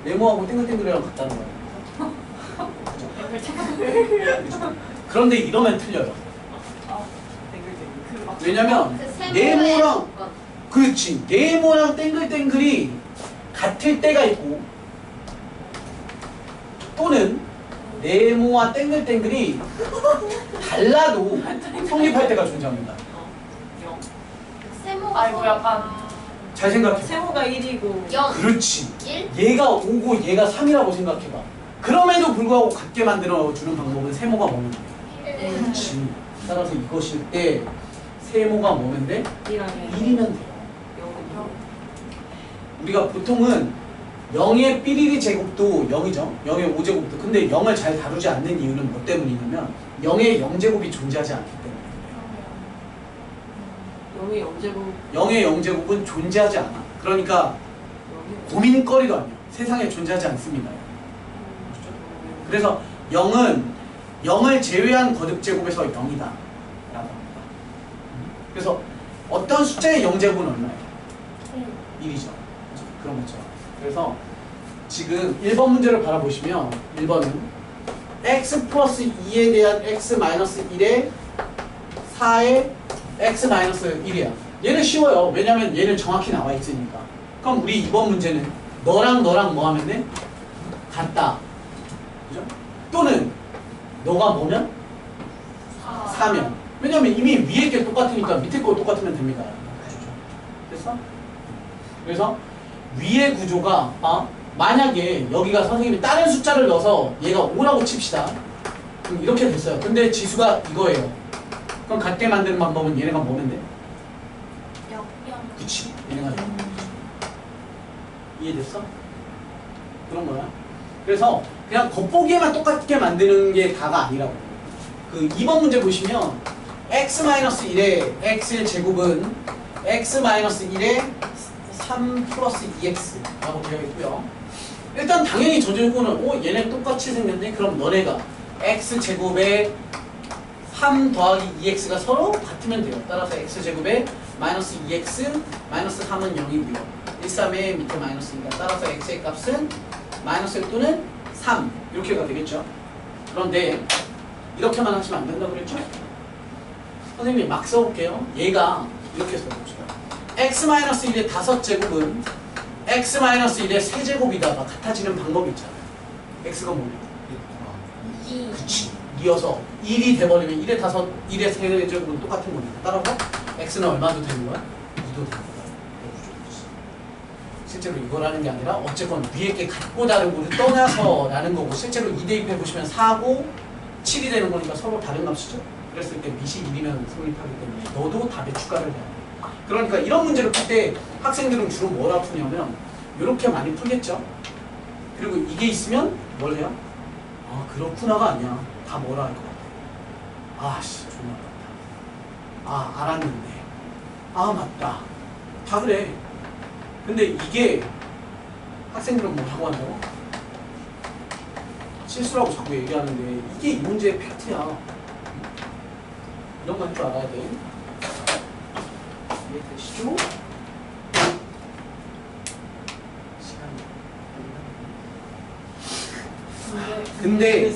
네모하고 땡글땡글이랑 같다는 거예요. 그죠? 그런데 이러면 틀려요. 왜냐면 그 세모의 네모랑 조건. 그렇지 네모랑 땡글땡글이 같을 때가 있고 또는 네모와 땡글땡글이 달라도 성립할 때가 존재합니다. 세모가 아이고 약간 잘 생각해. 세모가 1이고 0, 그렇지. 1? 얘가 5고 얘가 3이라고 생각해봐. 그럼에도 불구하고 같게 만들어주는 방법은 세모가 뭐면 돼. 그렇지. 따라서 이것일 때 세모가 뭐면 돼? 1이면 돼요. 우리가 보통은 0의 삐리리 제곱도 0이죠. 0의 5제곱도. 근데 0을 잘 다루지 않는 이유는 뭐 때문이냐면 0의 0제곱이 존재하지 않기 때문에. 0이 0제곱 0의 0제곱은 존재하지 않아. 그러니까 고민거리도 아니야. 세상에 존재하지 않습니다. 그래서 0은 0을 제외한 거듭제곱에서 0이다 라고 합니다. 그래서 어떤 숫자의 0제곱은 얼마예요? 1이죠. 그런 거죠. 그래서 지금 1번 문제를 바라보시면 1번은 x 플러스 2에 대한 x 마이너스 1에 4에 x 마이너스 1이야. 얘는 쉬워요. 왜냐면 얘는 정확히 나와 있으니까. 그럼 우리 2번 문제는 너랑 뭐 하면 돼? 같다. 그죠? 또는 너가 뭐면? 4면. 왜냐면 이미 위에 게 똑같으니까 밑에 거 똑같으면 됩니다. 됐어? 그래서 위의 구조가 만약에 여기가 선생님이 다른 숫자를 넣어서 얘가 5라고 칩시다. 그럼 이렇게 됐어요. 근데 지수가 이거예요. 그럼 같게 만드는 방법은 얘네가 뭐면 돼? 그치. 얘네가 이해됐어? 그런 거야. 그래서 그냥 겉보기에만 똑같게 만드는 게 다가 아니라고. 그 2번 문제 보시면 x-1의 x의 제곱은 x-1의 3 플러스 2x라고 되어 있고요. 일단 당연히 저 조건은 얘네 똑같이 생겼네. 그럼 너네가 x제곱에 3 더하기 2x가 서로 같으면 돼요. 따라서 x제곱에 마이너스 2x 마이너스 3은 0이고요. 1, 3에 밑에 마이너스 2가 따라서 x의 값은 마이너스 1 또는 3 이렇게가 되겠죠. 그런데 이렇게만 하시면 안 된다고 그랬죠? 선생님이 막 써볼게요. 얘가 이렇게 써봅시다. x-1의 5제곱은 x-1의 세제곱이다가 같아지는 방법이 있잖아요. x가 뭐냐? 그치. 이어서 1이 돼버리면 1의 5, 1의 세제곱은 똑같은 거니까. 따라서 x는 얼마도 되는 거야? 2도 되는 거야. 실제로 이거라는 게 아니라 어쨌건 위에 게 같고 다른 거를 떠나서 라는 거고, 실제로 2 대입해 보시면 4고 7이 되는 거니까 서로 다른 값이죠. 그랬을 때 밑이 1이면 성립하기 때문에 너도 답에 추가를 해야 돼. 그러니까 이런 문제를 풀 때 학생들은 주로 뭐라 푸냐면 이렇게 많이 풀겠죠. 그리고 이게 있으면 뭘 해요? 아 그렇구나가 아니야. 다 뭐라 할 것 같아. 아씨 존나 맞다. 아 알았는데. 아 맞다. 다 그래. 근데 이게 학생들은 뭐라고 한다고? 실수라고 자꾸 얘기하는데 이게 이 문제의 팩트야. 이런 거 할 줄 알아야 돼. 이해되시죠? 근데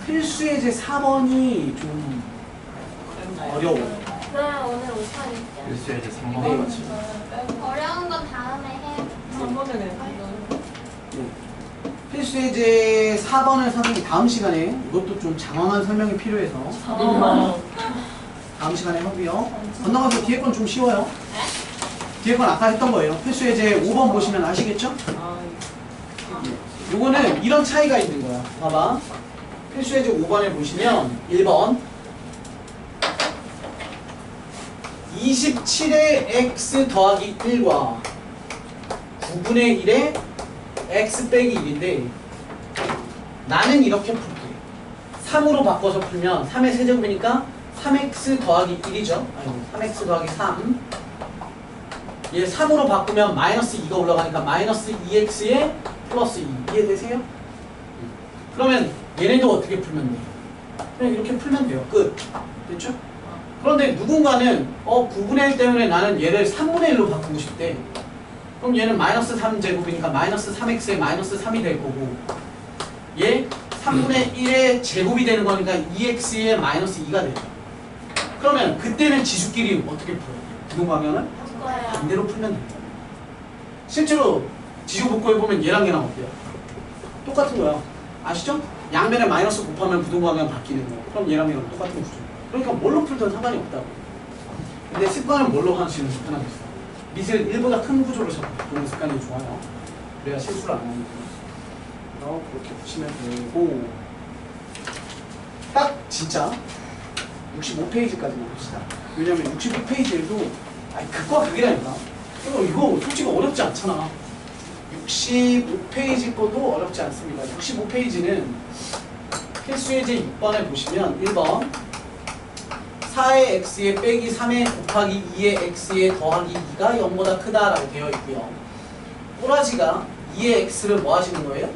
필수 예제 4번이 좀 어려워. 나 오늘 못하겠죠. 글쎄 이제 3번 네. 같이 어려운 건 다음에 해. 한 번에 그냥 필수 예제 4번을 선생님이 다음 시간에 이것도 좀 장황한 설명이 필요해서 다음 시간에 하고요. 건너가서 뒤에 건 좀 쉬워요. 뒤에 건 아까 했던 거예요. 필수 예제 5번 보시면 아시겠죠? 요거는 이런 차이가 있는 거야. 봐봐. 필수 예제 5번에 보시면 1번 27의 x 더하기 1과 9분의 1의 x 빼기 1인데 나는 이렇게 풀게. 3으로 바꿔서 풀면 3의 세제곱이니까 3x 더하기 1이죠. 아니 3x 더하기 3. 얘 3으로 바꾸면 마이너스 2가 올라가니까 마이너스 2x에 플러스 2. 이해되세요? 그러면 얘네도 어떻게 풀면 돼요? 그냥 이렇게 풀면 돼요. 끝. 됐죠? 그런데 누군가는 9분의 1 때문에 나는 얘를 3분의 1로 바꾸고 싶대. 그럼 얘는 마이너스 3제곱이니까 마이너스 3x에 마이너스 3이 될 거고 얘 3분의 1의 제곱이 되는 거니까 2x에 마이너스 2가 되죠. 그러면 그때는 지수끼리 어떻게 풀어요? 부동 방향을 반대로 풀면 돼요. 실제로 지수 복구해보면 얘랑 얘랑 어때요? 똑같은 거야. 아시죠? 양변에 마이너스 곱하면 부동 방향 바뀌는 거. 그럼 얘랑 얘랑 똑같은 구조. 그러니까 뭘로 풀든 상관이 없다고. 근데 습관은 뭘로 하시는 게 편하겠어? 밑을 1보다 큰 구조로 잡는 습관이 좋아요. 그래야 실수를 안 하니까. 그렇게 보시면 되고 딱 진짜 65페이지까지만 합시다. 왜냐면 65페이지에도 극과 극이라니까. 이거 솔직히 어렵지 않잖아. 65페이지 것도 어렵지 않습니다. 65페이지는 필수 예제 6번에 보시면 1번 4의 x에 빼기 3의 곱하기 2의 x에 더하기 2가 0보다 크다라고 되어 있고요. 꼬라지가 2의 x를 뭐 하시는 거예요?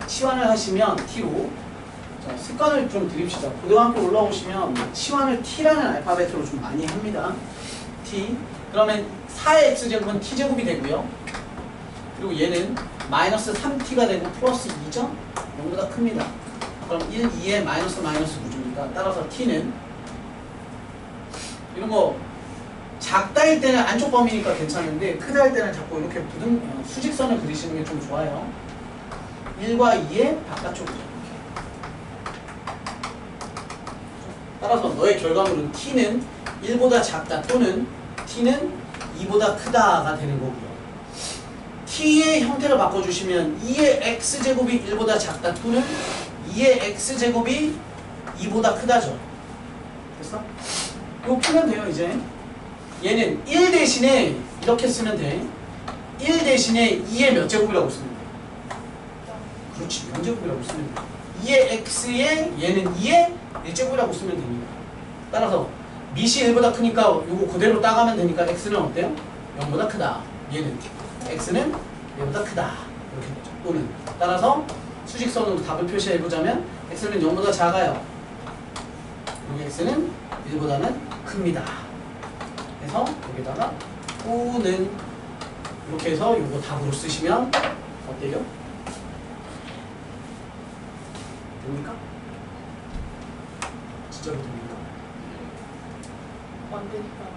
치환을 하시면 t로. 자, 습관을 좀 드립시다. 고등학교 올라오시면 치환을 t라는 알파벳으로 좀 많이 합니다. t. 그러면 4의 x제곱은 t제곱이 되고요. 그리고 얘는 마이너스 3t가 되고 플러스 2죠? 0보다 큽니다. 그럼 1, 2에 마이너스 마이너스 구조니까 따라서 t는 이런 거 작다일 때는 안쪽 범위니까 괜찮은데 크다일 때는 자꾸 이렇게 수직선을 그리시는 게 좀 좋아요. 1과 2의 바깥쪽으로 이렇게. 따라서 너의 결과물은 t는 1보다 작다 또는 t는 2보다 크다가 되는 거고요. t의 형태를 바꿔주시면 2의 x제곱이 1보다 작다 또는 2의 x제곱이 2보다 크다죠. 됐어? 이거 풀면 돼요 이제. 얘는 1 대신에 이렇게 쓰면 돼. 1 대신에 2의 몇 제곱이라고 쓰면 돼. 그렇지, 0제곱이라고 쓰면 돼. 2의 x에 얘는 2의 1제곱이라고 쓰면 됩니다. 따라서 밑이 1보다 크니까 이거 그대로 따가면 되니까 x는 어때요? 0보다 크다. 얘는 x는 얘보다 크다. 이렇게 되죠. 또는 따라서 수직선으로 답을 표시해보자면 x는 0보다 작아요. 여기 x는 1보다는 큽니다. 그래서 여기다가 또는 이렇게 해서 이거 답으로 쓰시면 어때요? 됩니까? 진짜로 됩니까? 안 되니까.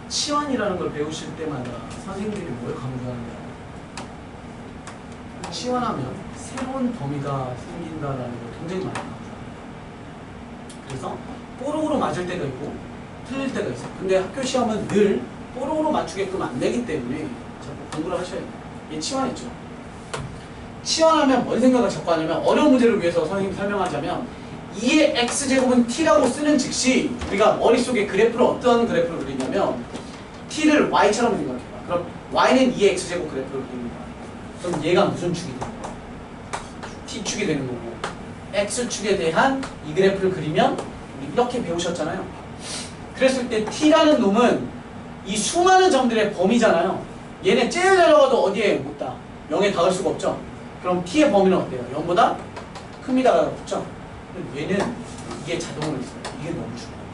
치환이라는 걸 배우실 때마다 선생님들이 뭘 강조하느냐, 치환하면 새로운 범위가 생긴다라는 걸 굉장히 많이 강조합니다. 그래서 뽀록으로 맞을 때가 있고 틀릴 때가 있어요. 근데 학교 시험은 늘 뽀록으로 맞추게끔 안 되기 때문에 자꾸 공부를 하셔야 돼요. 얘 치환했죠. 치환하면 뭔 생각을 자꾸 하냐면, 어려운 문제를 위해서 선생님이 설명하자면 2의 x제곱은 t라고 쓰는 즉시 우리가 머릿속에 그래프를 어떤 그래프를 그리냐면 t를 y처럼 생각해봐. 그럼 y는 2의 x제곱 그래프를 그립니다. 그럼 얘가 무슨 축이 되는 거야? t축이 되는 거고, x축에 대한 이 그래프를 그리면 우리 이렇게 배우셨잖아요. 그랬을 때 t라는 놈은 이 수많은 점들의 범위잖아요. 얘네 제일 내려가도 어디에 못 닿아? 0에 닿을 수가 없죠. 그럼 t의 범위는 어때요? 0보다 큽니다가 붙죠. 얘는 이게 자동으로 있어요. 이게 너무 중요해요.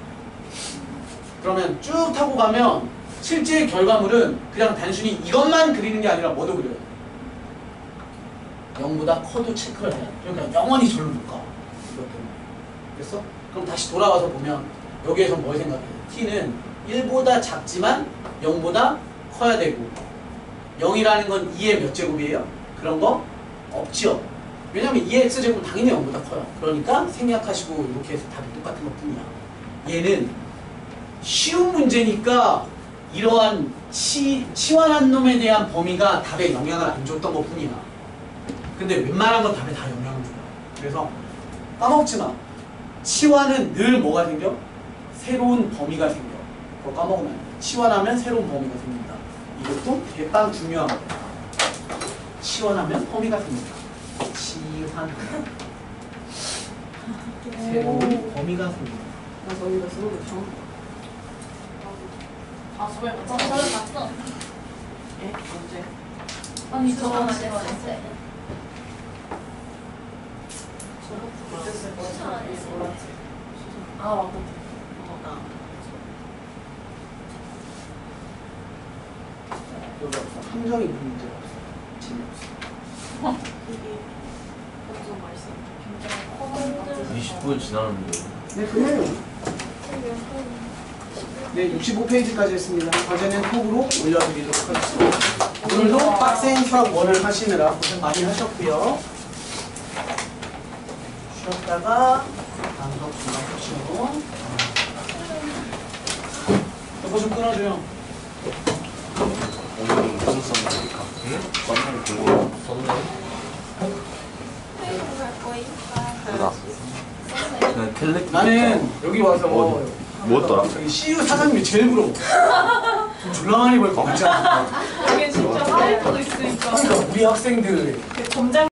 그러면 쭉 타고 가면 실제 결과물은 그냥 단순히 이것만 그리는 게 아니라 뭐도 그려요? 0보다 커도 체크를 해야 돼. 그러니까 영원히 절로 못 가. 이것 때문에. 됐어? 그럼 다시 돌아와서 보면 여기에서 뭘 생각해요? t는 1보다 작지만 0보다 커야 되고, 0이라는 건 2의 몇 제곱이에요? 그런 거 없지요. 왜냐면 2의 x제곱은 당연히 0보다 커요. 그러니까 생략하시고 이렇게 해서 답이 똑같은 것 뿐이야. 얘는 쉬운 문제니까 이러한 치환한 놈에 대한 범위가 답에 영향을 안 줬던 것 뿐이야. 근데 웬만한 건 답에 다 영향을 줘요. 그래서 까먹지 마. 치환은 늘 뭐가 생겨? 새로운 범위가 생겨. 그거 까먹으면 안 돼. 치환하면 새로운 범위가 생긴다. 이것도 대빵 중요한 거야. 치환하면 범위가 생긴다. 치환. 새로운 범위가 생긴다. 나 저기가 수업을 처음 봐. 아, 저번에 저 저를 봤어. 예? 언제? 아니 저 저번에 봤어요. 수업 안 했어요. 몰랐지. 아, 맞다. 나. 여기 없어. 함정이 문제가 없어. 재미없어. 이게 엄청 맛있어. 20분 지났는데. 네, 그래요. 네, 65페이지까지 했습니다. 과제는 톡으로 올려드리도록 하겠습니다. 오늘도 빡센 수학 1을 하시느라 고생 많이 하셨고요. 쉬었다가 다음 수업 준비하시고. 여보 좀 끊어줘요. 오늘은 무슨 썸네일일까? 썸네일 그거 썸네일? 누나. 그냥 텔레. 나는 여기 와서 뭐였더라? 저기 CU 사장님이 제일 부러워. 좀 졸라 많이 벌 거 같지 않아? 여기 진짜 하이퍼도 있으니까. 그러니까 우리 학생들 그 점장